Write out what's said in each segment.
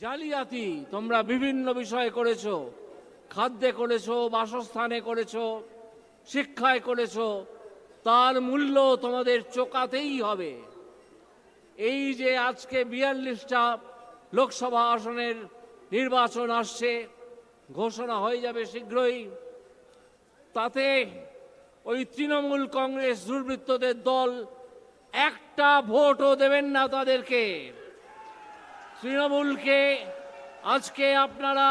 জালিয়াতি তোমরা বিভিন্ন বিষয়ে করেছো, খাদ্যে করেছো, বাসস্থানে করেছো, শিক্ষায় করেছো, তার মূল্য তোমাদের চোকাতেই হবে। এই যে আজকে 42টা লোকসভা আসনের নির্বাচন আসছে, ঘোষণা হয়ে যাবে শীঘ্রই, তাতে ওই তৃণমূল কংগ্রেস দুর্বৃত্তদের দল একটা ভোটও দেবেন না তাদেরকে। তৃণমূলকে আজকে আপনারা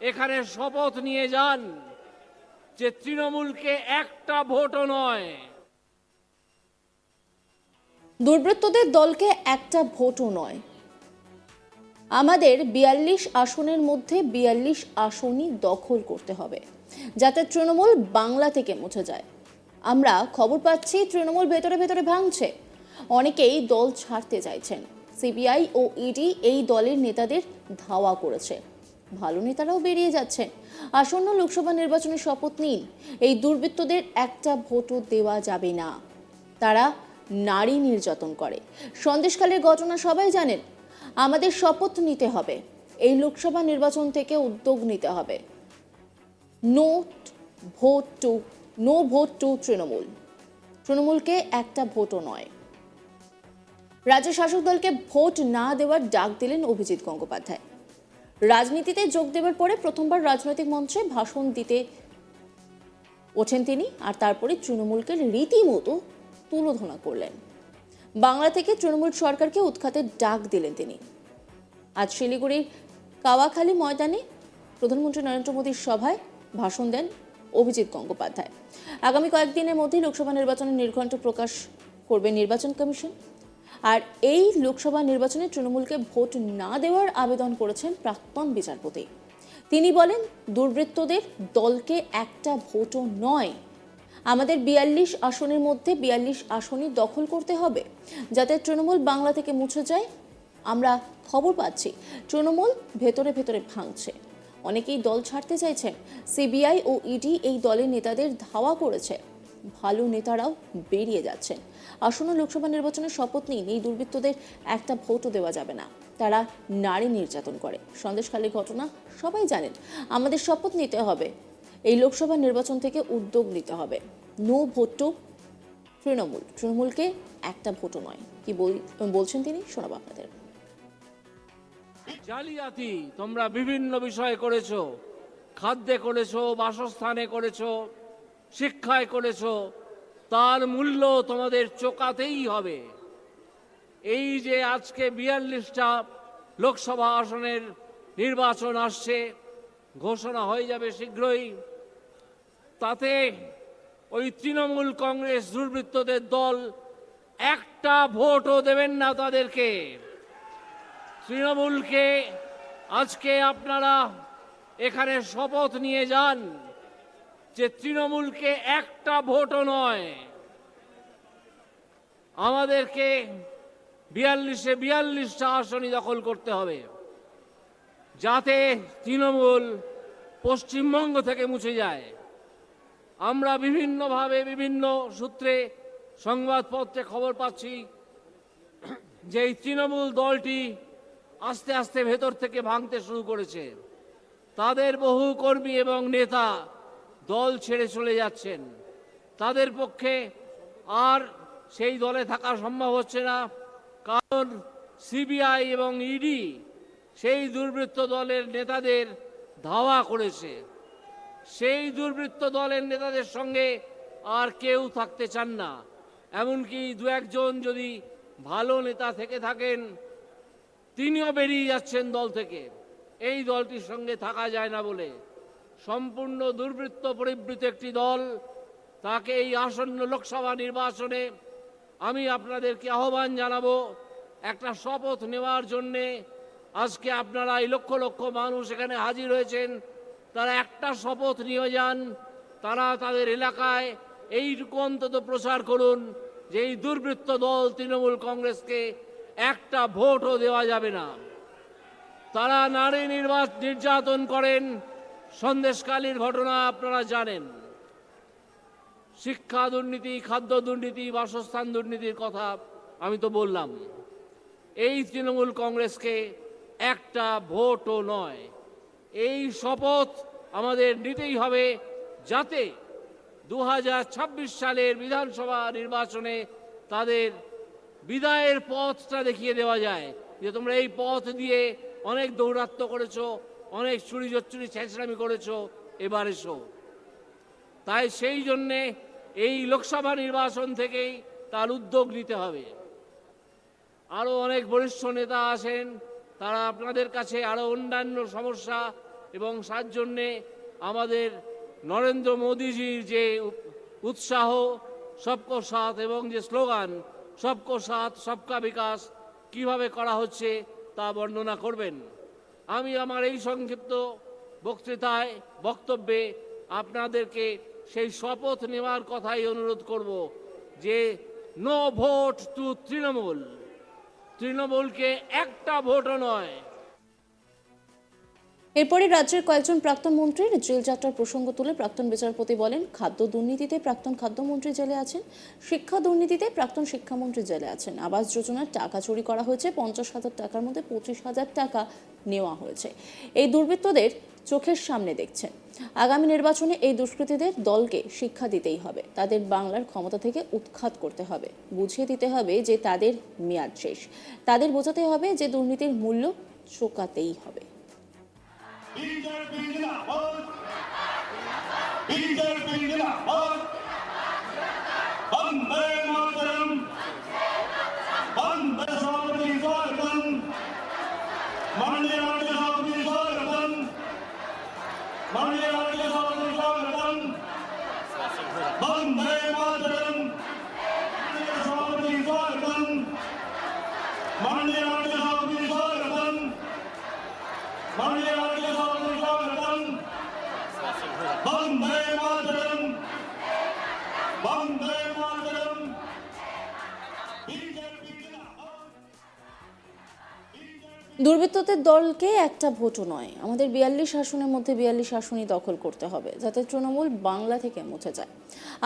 এখানে শপথ নিয়ে যান যে তৃণমূলকে একটা ভোটও নয়, দুর্বৃত্তদের দলকে একটা ভোটও নয়। আমাদের 42 আসনের মধ্যে 42 আসনই দখল করতে হবে, যাতে তৃণমূল বাংলা থেকে মুছে যায়। আমরা খবর পাচ্ছি তৃণমূল ভেতরে ভেতরে ভাঙছে, অনেকেই দল ছাড়তে চাইছেন। সিবিআই ও ইডি এই দলের নেতাদের ধাওয়া করেছে, ভালো নেতারাও বেরিয়ে যাচ্ছেন। আসন্ন লোকসভা নির্বাচনে শপথ নিন, এই দুর্বৃত্তদের একটা ভোটও দেওয়া যাবে না। তারা নারী নির্যাতন করে, সন্দেশখালীর ঘটনা সবাই জানেন। আমাদের শপথ নিতে হবে, এই লোকসভা নির্বাচন থেকে উদ্যোগ নিতে হবে। No vote to Trinamool. তৃণমূলকে একটা ভোটও নয়। রাজ্য শাসক দলকে ভোট না দেওয়ার ডাক দিলেন অভিজিৎ গঙ্গোপাধ্যায়। রাজনীতিতে যোগ দেওয়ার পরে প্রথমবার রাজনৈতিক মঞ্চে ভাষণ দিতে ওঠেন তিনি, আর তারপরে তৃণমূলকে রীতিমতো তুলোধনা করলেন। বাংলা থেকে তৃণমূল সরকারকে উৎখাতের ডাক দিলেন তিনি। আজ শিলিগুড়ির কাওয়াখালী ময়দানে প্রধানমন্ত্রী নরেন্দ্র মোদীর সভায় ভাষণ দেন অভিজিৎ গঙ্গোপাধ্যায়। আগামী কয়েকদিনের মধ্যেই লোকসভা নির্বাচনের নির্ঘণ্ট প্রকাশ করবে নির্বাচন কমিশন। আর এই লোকসভা নির্বাচনে তৃণমূলকে ভোট না দেওয়ার আবেদন করেছেন প্রাক্তন বিচারপতি। তিনি বলেন, দুর্বৃত্তদের দলকে একটা ভোটও নয়, আমাদের 42 আসনের মধ্যে 42 আসনই দখল করতে হবে, যাতে তৃণমূল বাংলা থেকে মুছে যায়। আমরা খবর পাচ্ছি তৃণমূল ভেতরে ভেতরে ভাঙছে, অনেকেই দল ছাড়তে চাইছেন। সিবিআই ও ইডি এই দলের নেতাদের ধাওয়া করেছে, ভালো নেতারাও বেরিয়ে যাচ্ছেন। আসন্ন লোকসভা নির্বাচনে শপথ নিন, এই দুর্বৃত্তদের একটা ভোটও দেওয়া যাবে না। তারা নারী নির্যাতন করে, সন্দেশখালীর ঘটনা সবাই জানেন। আমাদের শপথ নিতে হবে, এই লোকসভা নির্বাচন থেকে উদ্যোগ নিতে হবে। No vote to Trinamool. তৃণমূলকে একটা ভোটও নয়। কি বলছেন তিনি, শোনাবো আপনাদের। জালিয়াতি তোমরা বিভিন্ন বিষয়ে করেছো, খাদ্যে করেছো, বাসস্থানে করেছো, শিক্ষায় করেছো, তার মূল্য তোমাদের চোকাতেই হবে। এই যে আজকে 42টা লোকসভা আসনের নির্বাচন আসছে, ঘোষণা হয়ে যাবে শীঘ্রই, তাতে ওই তৃণমূল কংগ্রেস দুর্বৃত্তদের দল একটা ভোটও দেবেন না তাদেরকে। তৃণমূলকে আজকে আপনারা এখানে শপথ নিয়ে যান যে তৃণমূলকে একটা ভোটও নয়, আমাদেরকে 42টা আসনই দখল করতে হবে, যাতে তৃণমূল পশ্চিমবঙ্গ থেকে মুছে যায়। আমরা বিভিন্নভাবে বিভিন্ন সূত্রে সংবাদপত্রে খবর পাচ্ছি যে এই তৃণমূল দলটি আস্তে আস্তে ভেতর থেকে ভাঙতে শুরু করেছে। তাদের বহু কর্মী এবং নেতা দল ছেড়ে চলে যাচ্ছেন। তাদের পক্ষে আর সেই দলে থাকা সম্ভব হচ্ছে না, কারণ সিবিআই এবং ইডি সেই দুর্বৃত্ত দলের নেতাদের ধাওয়া করেছে। সেই দুর্বৃত্ত দলের নেতাদের সঙ্গে আর কেউ থাকতে চান না। এমনকি দু একজন যদি ভালো নেতা থেকে থাকেন, তিনিও বেরিয়ে যাচ্ছেন দল থেকে। এই দলটির সঙ্গে থাকা যায় না বলে সম্পূর্ণ দুর্বৃত্ত পরিবৃত একটি দল, তাকে এই আসন্ন লোকসভা নির্বাচনে আমি আপনাদেরকে আহ্বান জানাবো একটা শপথ নেওয়ার জন্যে। আজকে আপনারা এই লক্ষ লক্ষ মানুষ এখানে হাজির হয়েছেন, তারা একটা শপথ নিয়ে যান। তারা তাদের এলাকায় এইটুকু অন্তত প্রচার করুন যে এই দুর্বৃত্ত দল তৃণমূল কংগ্রেসকে একটা ভোটও দেওয়া যাবে না। তারা নারী নির্যাতন করেন, সন্দেশখালীর ঘটনা আপনারা জানেন। শিক্ষা দুর্নীতি, খাদ্য দুর্নীতি, বাসস্থান দুর্নীতির কথা আমি তো বললাম। এই তৃণমূল কংগ্রেসকে একটা ভোটও নয়। এই শপথ আমাদের নিতেই হবে, যাতে 2026 সালের বিধানসভা নির্বাচনে তাদের বিদায়ের পথটা দেখিয়ে দেওয়া যায়, যে তোমরা এই পথ দিয়ে অনেক দৌরাত্ম্য করেছো, অনেক চুরি জচ্চুরি ছেঁচড়ামি করেছো, এবার এসো। তাই সেই জন্যে এই লোকসভা নির্বাচন থেকেই তার উদ্যোগ নিতে হবে। আরও অনেক বরিষ্ঠ নেতা আছেন, তারা আপনাদের কাছে আরও অন্যান্য সমস্যা এবং তার জন্যে আমাদের নরেন্দ্র মোদীজির যে উৎসাহ, সবকো সাথ এবং যে স্লোগান সবকো সাথ সবকা বিকাশ কিভাবে করা হচ্ছে তা বর্ণনা করবেন। আমি আমার এই সংক্ষিপ্ত বক্তব্যে আপনাদেরকে সেই শপথ নেওয়ার কথাই অনুরোধ করব, যে নো ভোট টু তৃণমূল। তৃণমূলকে একটা ভোটও নয়। এরপরে রাজ্যের কয়েকজন প্রাক্তন মন্ত্রীর জেল যাত্রার প্রসঙ্গ তুলে প্রাক্তন বিচারপতি বলেন, খাদ্য দুর্নীতিতে প্রাক্তন খাদ্যমন্ত্রী জেলে আছেন, শিক্ষা দুর্নীতিতে প্রাক্তন শিক্ষামন্ত্রী জেলে আছেন, আবাস যোজনার টাকা চুরি করা হয়েছে, 50,000 টাকার মধ্যে 25,000 টাকা নেওয়া হয়েছে। এই দুর্বৃত্তদের চোখের সামনে দেখছেন। আগামী নির্বাচনে এই দুষ্কৃতীদের দলকে শিক্ষা দিতেই হবে, তাদের বাংলার ক্ষমতা থেকে উৎখাত করতে হবে, বুঝিয়ে দিতে হবে যে তাদের মেয়াদ শেষ, তাদের বোঝাতে হবে যে দুর্নীতির মূল্য চোকাতেই হবে। BJP जिंदाबाद BJP जिंदाबाद वंदे मातरम वंदे स्वामी स्वागतम माननीय स्वामी स्वागतम माननीय स्वामी स्वागतम वंदे मातरम माननीय स्वामी स्वागतम माननीय स्वामी स्वागतम माननीय वंदे मातरम वंदे मातरम बीजेपी जिंदाबाद দুর্বৃত্তদের দলকে একটা ভোটও নয়, আমাদের 42 আসনের মধ্যে 42 আসনই দখল করতে হবে, যাতে তৃণমূল বাংলা থেকে মুছে যায়।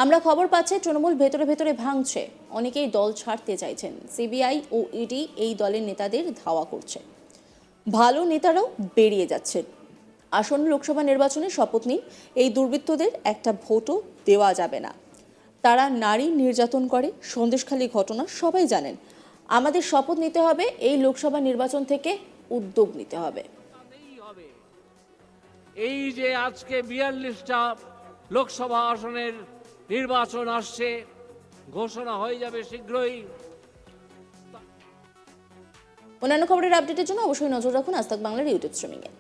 আমরা খবর পাচ্ছি তৃণমূল ভেতরে ভেতরে ভাঙছে, অনেকেই দল ছাড়তে চাইছেন, সিবিআই ও ইডি এই দলের নেতাদের ধাওয়া করছে, ভালো নেতারাও বেরিয়ে যাচ্ছেন। আসন্ন লোকসভা নির্বাচনে শপথ নিন, এই দুর্বৃত্তদের একটা ভোটও দেওয়া যাবে না। তারা নারী নির্যাতন করে, সন্দেশখালী ঘটনা সবাই জানেন। আমাদের শপথ নিতে হবে, এই লোকসভা নির্বাচন থেকে উদ্যোগ নিতে হবে। এই যে আজকে 42টা লোকসভা আসনের নির্বাচন আসছে, ঘোষণা হয়ে যাবে শীঘ্রই। অন্যান্য খবরের আপডেটের জন্য অবশ্যই নজর রাখুন আজ তাক বাংলার ইউটিউব স্ট্রিমিংয়ে।